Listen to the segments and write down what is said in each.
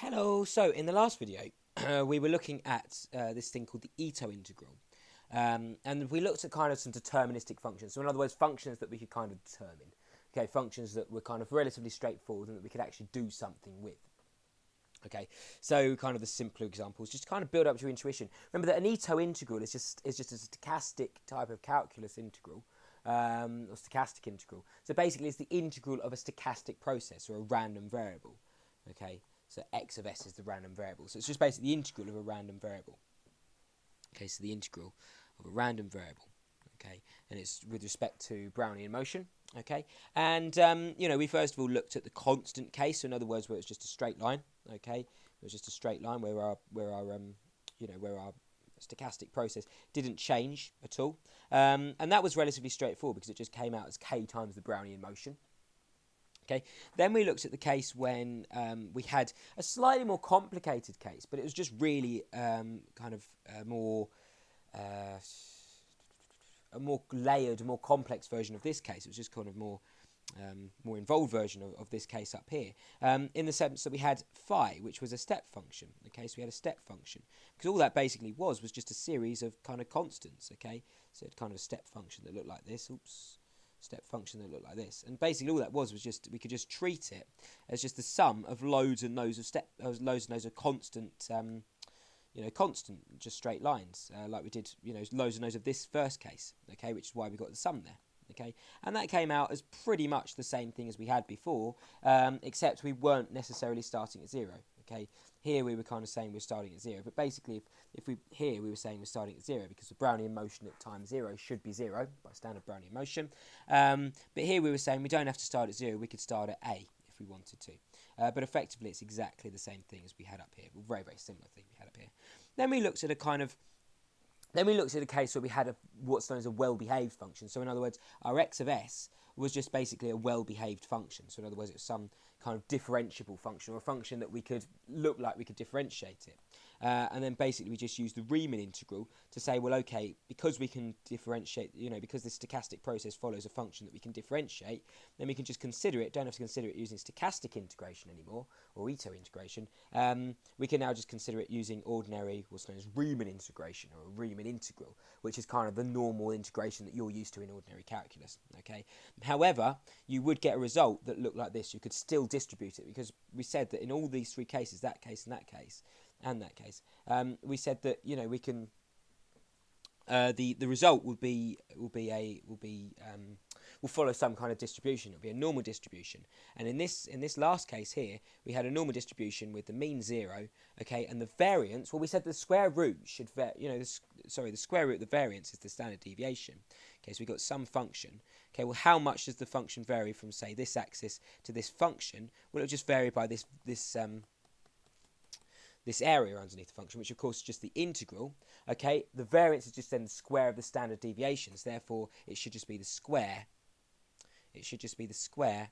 Hello, so in the last video we were looking at this thing called the Ito integral, and we looked at kind of some deterministic functions. So in other words, functions that we could kind of determine, okay, functions that were kind of relatively straightforward and that we could actually do something with. Okay, so kind of the simpler examples, just to kind of build up to your intuition. Remember that an Ito integral is just a stochastic type of calculus integral, or stochastic integral. So basically it's the integral of a stochastic process or a random variable. Okay, so x of s is the random variable. So it's just basically the integral of a random variable. Okay, so the integral of a random variable. Okay, and it's with respect to Brownian motion. Okay, and we first of all looked at the constant case. So in other words, where it's just a straight line. Okay, it was just a straight line where our stochastic process didn't change at all, and that was relatively straightforward because it just came out as k times the Brownian motion. Okay. Then we looked at the case when we had a slightly more complicated case, but it was just really a more layered, more complex version of this case. It was just kind of more involved version of this case up here, in the sense that we had phi, which was a step function. Okay, so we had a step function because all that basically was just a series of kind of constants. Okay, so it's kind of a step function that looked like this. Step function that looked like this, and basically all that was just we could just treat it as just the sum of loads and loads of constant, constant, just straight lines, like we did, loads and loads of this first case. Okay, which is why we got the sum there. Okay, and that came out as pretty much the same thing as we had before, except we weren't necessarily starting at zero. Okay, here we were kind of saying we're starting at zero, but basically if we were saying we're starting at zero because the Brownian motion at time zero should be zero by standard Brownian motion. But here we were saying we don't have to start at zero, we could start at a if we wanted to. But effectively it's exactly the same thing as we had up here, a very, very similar thing we had up here. Then we looked at a case where we had what's known as a well-behaved function. So in other words, our x of s was just basically a well-behaved function. So in other words, it was some kind of differentiable function, or a function that we could differentiate it. And then basically we just use the Riemann integral to say, well, okay, because we can differentiate, because this stochastic process follows a function that we can differentiate, then we can just consider it, don't have to consider it using stochastic integration anymore, or Ito integration. We can now just consider it using ordinary, what's known as Riemann integration, or a Riemann integral, which is kind of the normal integration that you're used to in ordinary calculus. Okay. However, you would get a result that looked like this. You could still distribute it because we said that in all these three cases, that case and that case, we said that we can. The result will follow some kind of distribution. It'll be a normal distribution, and in this last case here, we had a normal distribution with the mean 0. Okay, and the variance. Well, we said the square root should the square root of the variance is the standard deviation. Okay, so we got some function. Okay, well, how much does the function vary from, say, this axis to this function? Well, it'll just vary by this area underneath the function, which of course is just the integral. Okay, the variance is just then the square of the standard deviations. Therefore, it should just be the square. It should just be the square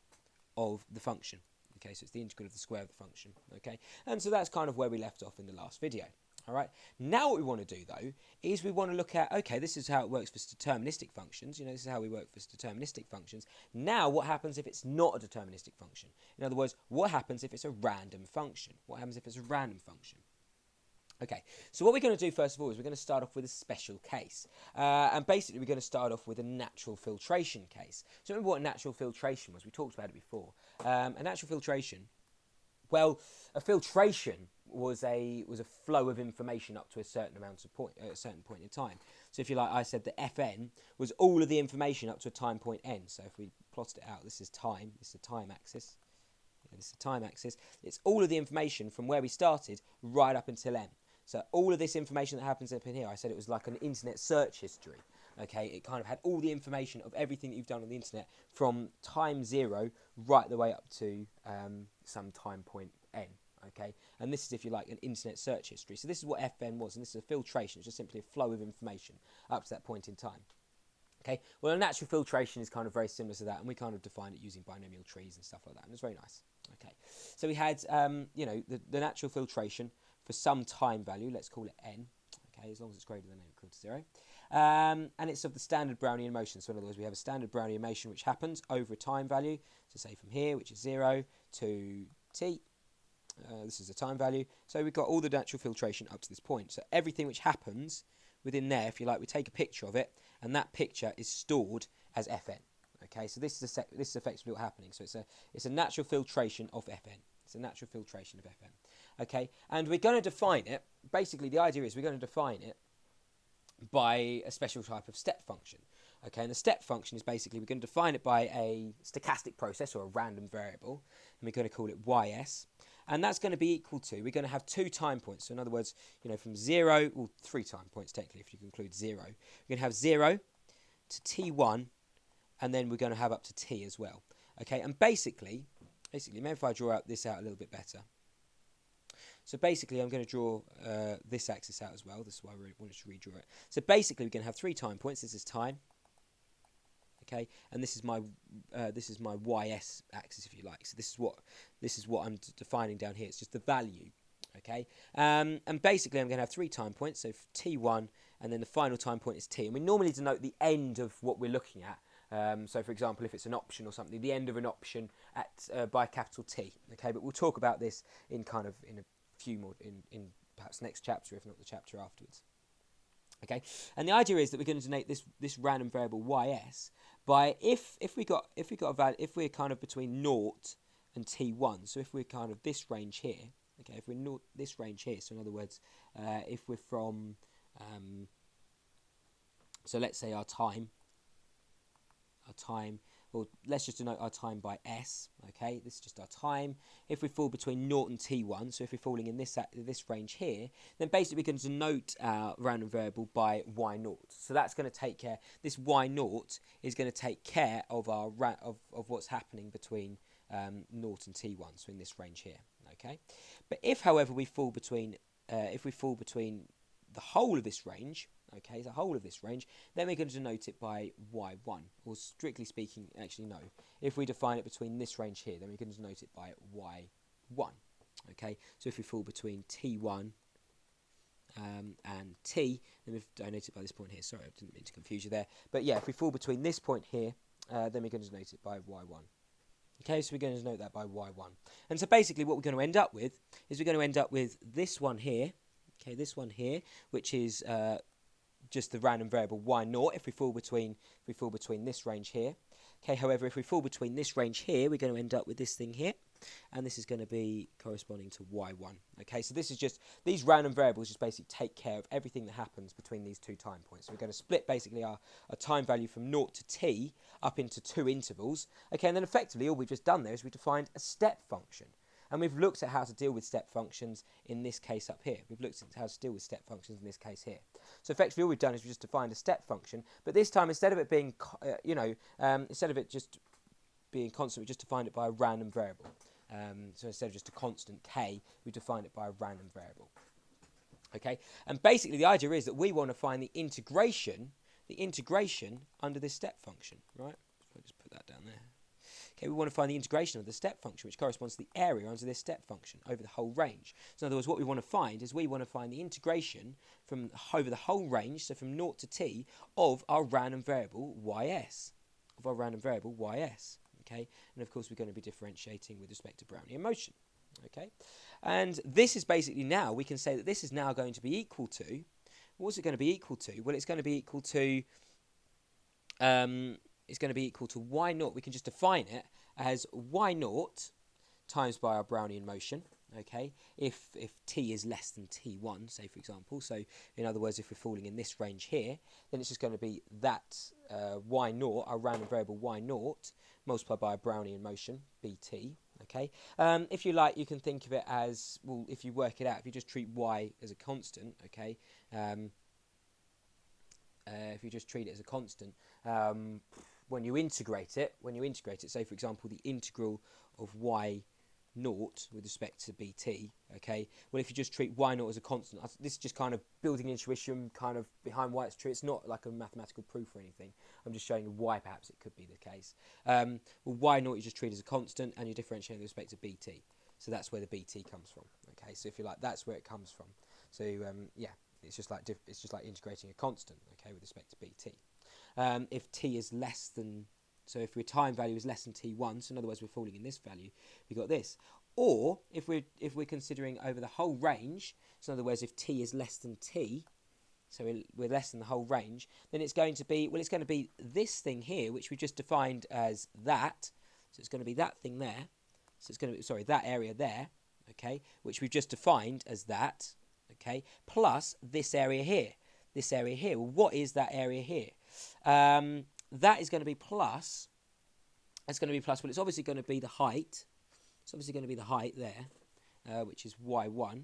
of the function. Okay, so it's the integral of the square of the function. Okay, and so that's kind of where we left off in the last video. All right. Now what we want to do though is we want to look at, okay, this is how it works for deterministic functions. This is how we work for deterministic functions. Now what happens if it's not a deterministic function? In other words, what happens if it's a random function? What happens if it's a random function? Okay, so what we're going to do first of all is we're going to start off with a special case. And basically we're going to start off with a natural filtration case. So remember what natural filtration was? We talked about it before. A natural filtration, well, a filtration was a flow of information up to a certain point in time. So if you like, I said that Fn was all of the information up to a time point n. So if we plotted it out, this is time. This is the time axis. This is the time axis. It's all of the information from where we started right up until n. So all of this information that happens up in here, I said it was like an internet search history. Okay, it kind of had all the information of everything that you've done on the internet from time 0 right the way up to some time point n. Okay, and this is, if you like, an internet search history. So this is what Fn was, and this is a filtration. It's just simply a flow of information up to that point in time. Okay, well, a natural filtration is kind of very similar to that, and we kind of define it using binomial trees and stuff like that, and it's very nice. Okay, so we had, the natural filtration for some time value, let's call it n, okay, as long as it's greater than n equal to 0. And it's of the standard Brownian motion. So in other words, we have a standard Brownian motion which happens over a time value. So say from here, which is 0, to t. This is the time value. So we've got all the natural filtration up to this point. So everything which happens within there, if you like, we take a picture of it, and that picture is stored as Fn. Okay, so this is effectively what's happening. So it's a natural filtration of Fn. It's a natural filtration of Fn. Okay, and we're going to define it. Basically, the idea is we're going to define it by a special type of step function. Okay, and the step function is basically we're going to define it by a stochastic process or a random variable, and we're going to call it ys, and that's going to be equal to, we're going to have 2 time points. So in other words, from 0, well, 3 time points technically if you include 0. We're going to have 0 to t1, and then we're going to have up to t as well. Okay, and basically, maybe if I draw out this out a little bit better. So basically, I'm going to draw this axis out as well. This is why I really wanted to redraw it. So basically, we're going to have 3 time points. This is time. Okay, and this is my ys axis, if you like. So this is what I'm defining down here. It's just the value. Okay, and basically, I'm going to have 3 time points. So t1, and then the final time point is t. And we normally denote the end of what we're looking at. So, for example, if it's an option or something, the end of an option at by capital T. Okay, but we'll talk about this in a few more in perhaps next chapter, if not the chapter afterwards. Okay, and the idea is that we're going to denote this random variable ys by if we're kind of between 0 and t1. So if we're kind of this range here, okay, if we're this range here. So in other words, if we're from so let's say our time, well, let's just denote our time by s. Okay, this is just our time. If we fall between 0 and t1, so if we're falling in this range here, then basically we're going to denote our random variable by y0. So that's going to take care. This y0 is going to take care of our of what's happening between 0 and t1. So in this range here. Okay, but if, however, we fall between the whole of this range. Okay, the whole of this range, then we're going to denote it by y1, or strictly speaking, actually no. If we define it between this range here, then we're going to denote it by y1. Okay, so if we fall between t1 and t, then we've denoted it by this point here. Sorry, I didn't mean to confuse you there. But yeah, if we fall between this point here, then we're going to denote it by y1. Okay, so we're going to denote that by y1. And so basically what we're going to end up with is we're going to end up with this one here, okay, this one here, which is just the random variable y0 if we fall between this range here. Okay, however, if we fall between this range here, we're going to end up with this thing here, and this is going to be corresponding to y1. Okay, so this is just, these random variables just basically take care of everything that happens between these 2 time points. So we're going to split basically our time value from 0 to t up into 2 intervals. Okay, and then effectively all we've just done there is we defined a step function. And we've looked at how to deal with step functions in this case up here. We've looked at how to deal with step functions in this case here. So effectively all we've done is we just defined a step function, but this time instead of it being, instead of it just being constant, we just defined it by a random variable. So instead of just a constant k, we defined it by a random variable. Okay, and basically the idea is that we want to find the integration under this step function, right? So I'll just put that down there. Okay, we want to find the integration of the step function, which corresponds to the area under this step function over the whole range. So in other words, what we want to find is we want to find the integration from over the whole range, so from 0 to t, of our random variable ys. Okay, and of course we're going to be differentiating with respect to Brownian motion. Okay, and this is basically now, we can say that this is now going to be equal to, what's it going to be equal to? Well, it's going to be equal to y0. We can just define it as y0 times by our Brownian motion. Okay, if t is less than t1, say for example. So in other words, if we're falling in this range here, then it's just going to be that y0, our random variable y0, multiplied by a Brownian motion bt. Okay, if you like, you can think of it as, well, if you work it out, if you just treat y as a constant, okay. If you just treat it as a constant, when you integrate it, say for example the integral of y0 with respect to bt, okay, well, if you just treat y0 as a constant, this is just kind of building intuition kind of behind why it's true. It's not like a mathematical proof or anything. I'm just showing you why perhaps it could be the case. Well, y0 you just treat as a constant and you differentiate with respect to bt. So that's where the bt comes from. Okay, so if you like, that's where it comes from. So yeah, it's just like integrating a constant, okay, with respect to bt. If t is less than, so if your time value is less than t1, so in other words we're falling in this value, we've got this. Or if we're considering over the whole range, so in other words, if t is less than t, so we're less than the whole range, then it's going to be, well, it's going to be this thing here, which we just defined as that. So it's going to be that thing there. So it's going to be, sorry, that area there, okay, which we've just defined as that, okay, plus this area here. This area here. Well, what is that area here? That is going to be plus. It's going to be plus. Well, it's obviously going to be the height. It's obviously going to be the height there, which is y1.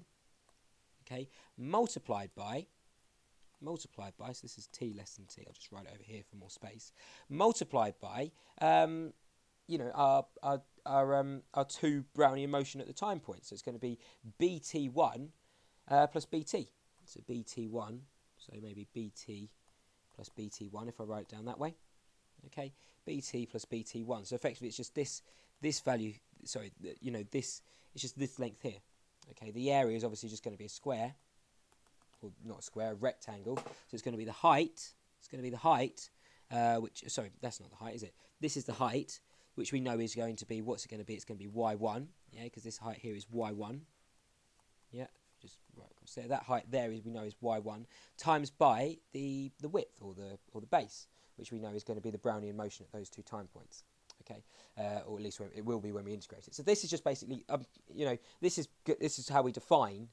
Okay, multiplied by. So this is t less than t. I'll just write it over here for more space. Multiplied by, you know, our two Brownian motion at the time point. So it's going to be bt1 plus bt. So bt1. So maybe bt plus bt1 if I write it down that way. Okay, bt plus bt1. So effectively, it's just this value. Sorry, you know, this. It's just this length here. Okay, the area is obviously just going to be a square, or not a square, a rectangle. So it's going to be the height. It's going to be the height. Which, sorry, that's not the height, is it? This is the height, which we know is going to be. What's it going to be? It's going to be y1. Yeah, because this height here is y1. Yeah. Just right across there. That height there is we know is y1 times by the width or the base, which we know is going to be the Brownian motion at those two time points. Okay, or at least it will be when we integrate it. So this is just basically, you know, this is how we define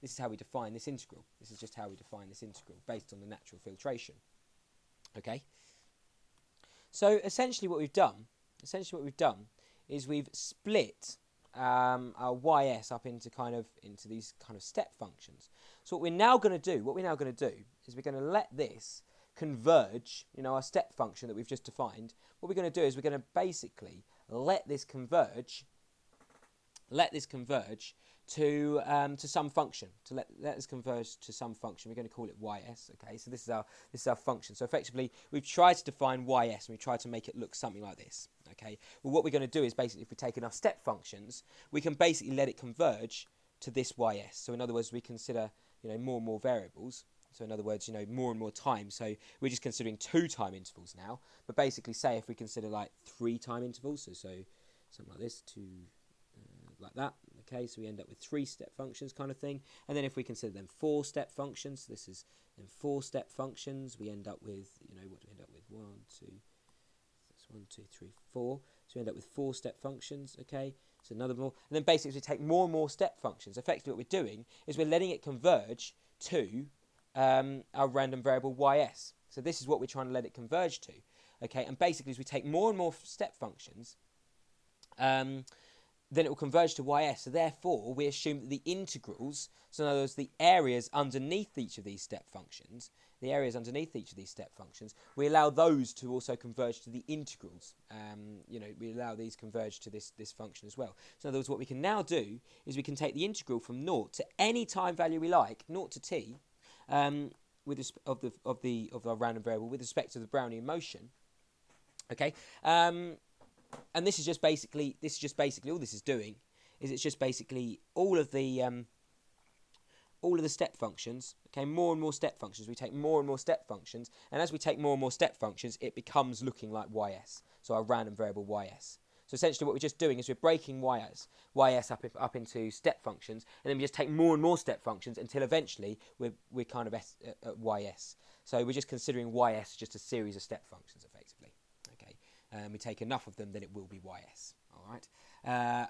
this integral. This is just how we define this integral based on the natural filtration. Okay. So essentially what we've done is we've split our ys up into these kind of step functions. So what we're now going to do is we're going to let this converge, you know, our step function that we've just defined. What we're going to do is we're going to basically let this converge to some function. To let this converge to some function. We're going to call it ys. Okay, so this is our function. So effectively, we've tried to define ys and we tried to make it look something like this. Okay. Well, what we're going to do is basically, if we take enough step functions, we can basically let it converge to this ys. So in other words, we consider, you know, more and more variables. So in other words, you know, more and more time. So we're just considering 2 time intervals now. But basically, say if we consider like 3 time intervals, so something like this, like that. Okay, so we end up with 3 step functions kind of thing. And then if we consider them 4 step functions, so this is then 4 step functions, we end up with, you know, what do we end up with? 1, 2, 3, 4. So we end up with 4 step functions. Okay, so another more. And then basically we take more and more step functions. Effectively what we're doing is we're letting it converge to our random variable ys. So this is what we're trying to let it converge to. Okay, and basically as we take more and more step functions, then it will converge to ys. So therefore, we assume that the integrals, so in other words, the areas underneath each of these step functions, we allow those to also converge to the integrals. You know, we allow these converge to this our as well. So in other words, what we can now do is we can take the integral from 0 to any time value we like, 0 to t, with of our random variable with respect to the Brownian motion. Okay. And this is just basically all this is doing is it's just basically all of the step functions. Okay, more and more step functions. We take more and more step functions, and as we take more and more step functions, it becomes looking like ys. So our random variable ys. So essentially, what we're just doing is we're breaking ys up into step functions, and then we just take more and more step functions until eventually we're kind of at ys. So we're just considering ys as just a series of step functions, effectively. We take enough of them, then it will be ys. All right,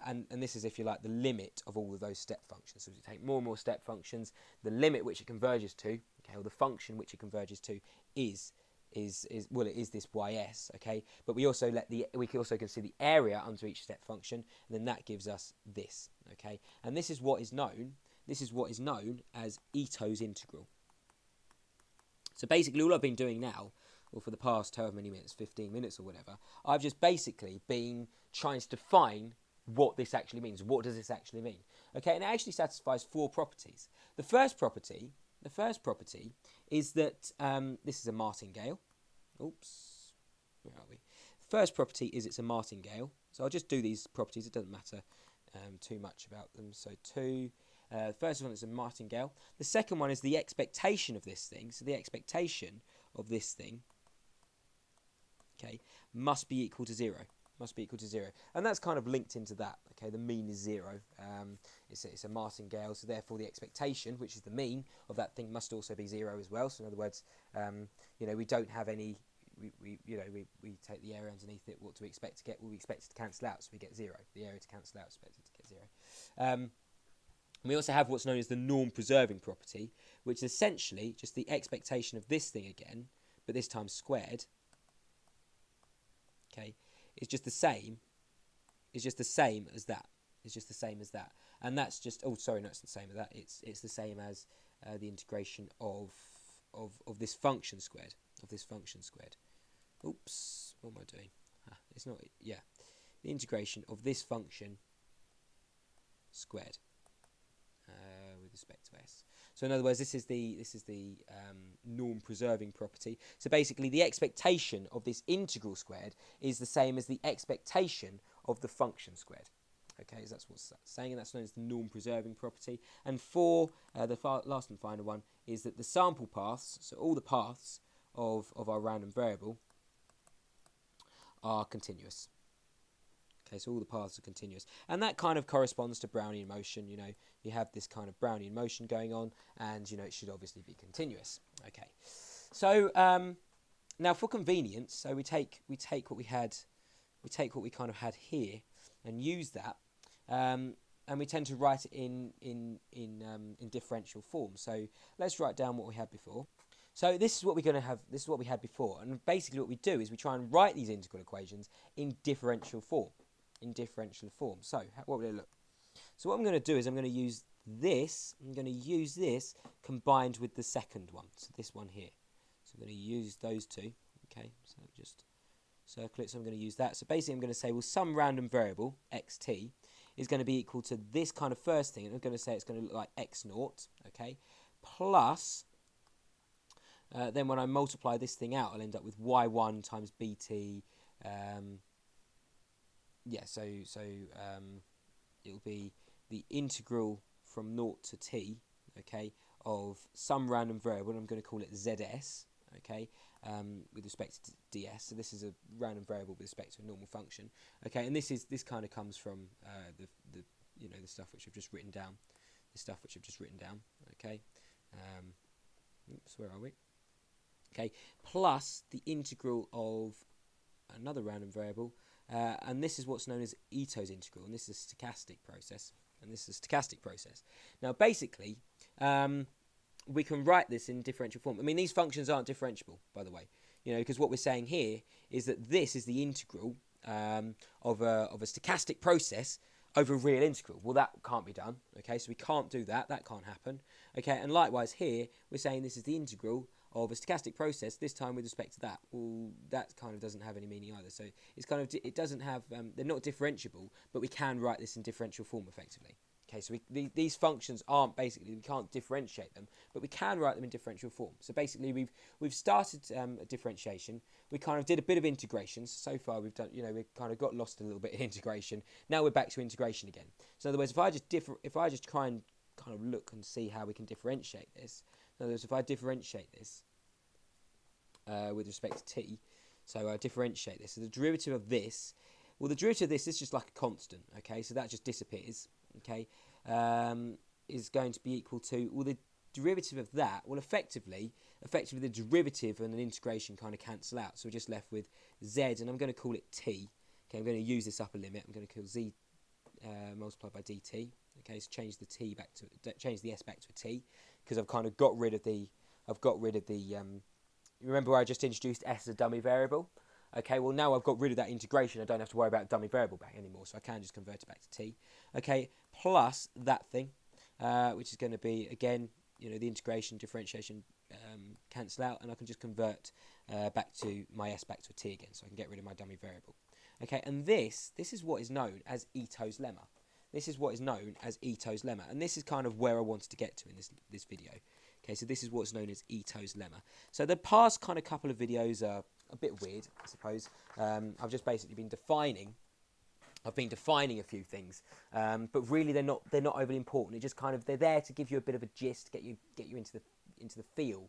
and this is, if you like, the limit of all of those step functions. So as we take more and more step functions, the limit which it converges to, okay, or the function which it converges to, is this ys. Okay, but we can also consider the area under each step function, and then that gives us this. Okay, and this is what is known as Ito's integral. So basically, all I've been doing now, or for the past however many minutes, 15 minutes or whatever, I've just basically been trying to define what this actually means. What does this actually mean? Okay, and it actually satisfies 4 properties. The first property is that this is a martingale. Oops, where are we? First property is it's a martingale. So I'll just do these properties. It doesn't matter too much about them. So 2. First one is a martingale. The second one is the expectation of this thing. So the expectation of this thing, okay, must be equal to 0. must be equal to 0. And that's kind of linked into that. Okay, the mean is 0. It's a martingale, so therefore the expectation, which is the mean of that thing, must also be 0 as well. So in other words, we don't have any. We take the area underneath it. What do we expect to get? Well, we expect it to cancel out, so we get 0. The area to cancel out, expected to get 0. We also have what's known as the norm preserving property, which is essentially just the expectation of this thing again, but this time squared. Okay, it's just the same. It's just the same as that. It's just the same as that, and that's just. Oh, sorry, no, it's the same as that. It's the same as the integration of this function squared. Of this function squared. Oops, what am I doing? It's not. Yeah, the integration of this function squared with respect to s. So in other words, this is the norm preserving property. So basically, the expectation of this integral squared is the same as the expectation of the function squared. Okay, so that's what's saying, and that's known as the norm preserving property. And for the last and final one is that the sample paths, so all the paths of our random variable, are continuous. Okay, so all the paths are continuous, and that kind of corresponds to Brownian motion. You have this kind of Brownian motion going on, and it should obviously be continuous. Okay, so now for convenience, so we take what we kind of had here, and use that, and we tend to write it in differential form. So let's write down what we had before. So this is what we're going to have. This is what we had before, and basically what we do is we try and write these integral equations in differential form. So what would it look? So what I'm going to do is I'm going to use this. I'm going to use this combined with the second one. So this one here. So I'm going to use those two. Okay. So just circle it. So I'm going to use that. So basically I'm going to say, well, some random variable xt is going to be equal to this kind of first thing, and I'm going to say it's going to look like x naught. Okay. Plus. Then when I multiply this thing out, I'll end up with y1 times bt. It'll be the integral from 0 to t, okay, of some random variable, and I'm going to call it zs, okay, with respect to ds. So this is a random variable with respect to a normal function, okay, and this kind of comes from the stuff which I've just written down, okay. Oops, where are we? Okay, plus the integral of another random variable, and this is what's known as Ito's integral, and this is a stochastic process. Now, basically, we can write this in differential form. I mean, these functions aren't differentiable, by the way, because what we're saying here is that this is the integral of a stochastic process over a real integral. Well, that can't be done, okay, so we can't do that. That can't happen, okay, and likewise here, we're saying this is the integral of a stochastic process, this time with respect to that. Well, that kind of doesn't have any meaning either. So it's kind of, it doesn't have, they're not differentiable, but we can write this in differential form effectively. Okay, so these functions aren't basically, we can't differentiate them, but we can write them in differential form. So basically we've started a differentiation. We kind of did a bit of integration. So far we've done, we've kind of got lost a little bit in integration. Now we're back to integration again. So in other words, if I just try and kind of look and see how we can differentiate this. In other words, if I differentiate this with respect to t, so I differentiate this. So the derivative of this, well, the derivative of this is just like a constant, okay? So that just disappears, okay? Is going to be equal to, well, the derivative of that, well, effectively the derivative and an integration kind of cancel out. So we're just left with z, and I'm going to call it t. Okay, I'm going to use this upper limit. I'm going to call z multiplied by dt. Okay, so change the s back to a t, because I've kind of got rid of the, remember where I just introduced s as a dummy variable? Okay, well now I've got rid of that integration, I don't have to worry about dummy variable back anymore, so I can just convert it back to t. Okay, plus that thing, which is going to be, again, the integration, differentiation cancel out, and I can just convert back to my s back to a t again, so I can get rid of my dummy variable. Okay, and this is what is known as Ito's lemma. This is what is known as Ito's lemma, and this is kind of where I wanted to get to in this video. Okay, so this is what's known as Ito's lemma. So the past kind of couple of videos are a bit weird, I suppose. I've just basically been defining a few things, but really they're not overly important. It just kind of, they're there to give you a bit of a gist, get you into the feel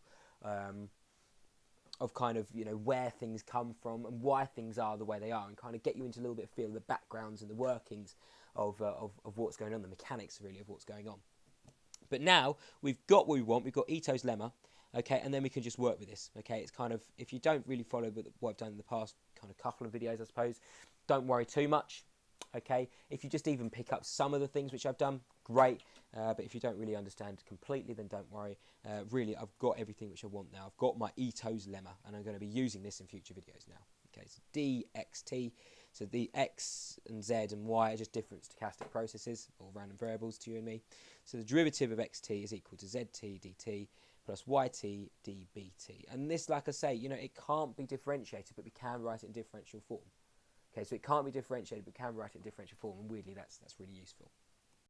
kind of, you know, where things come from and why things are the way they are, and kind of get you into a little bit of feel of the backgrounds and the workings of what's going on, the mechanics really of what's going on. But now we've got what we want, we've got Ito's lemma, okay, and then we can just work with this, okay. It's kind of, if you don't really follow what I've done in the past kind of couple of videos, I suppose, don't worry too much, okay. If you just even pick up some of the things which I've done, great. But if you don't really understand completely, then don't worry. Really, I've got everything which I want now. I've got my Ito's lemma, and I'm going to be using this in future videos now. Okay, so dxt, so the x and z and y are just different stochastic processes, or random variables to you and me. So the derivative of xt is equal to zt dt plus yt dbt. And this, like I say, you know, it can't be differentiated, but we can write it in differential form. Okay, so it can't be differentiated, but we can write it in differential form, and weirdly, that's really useful.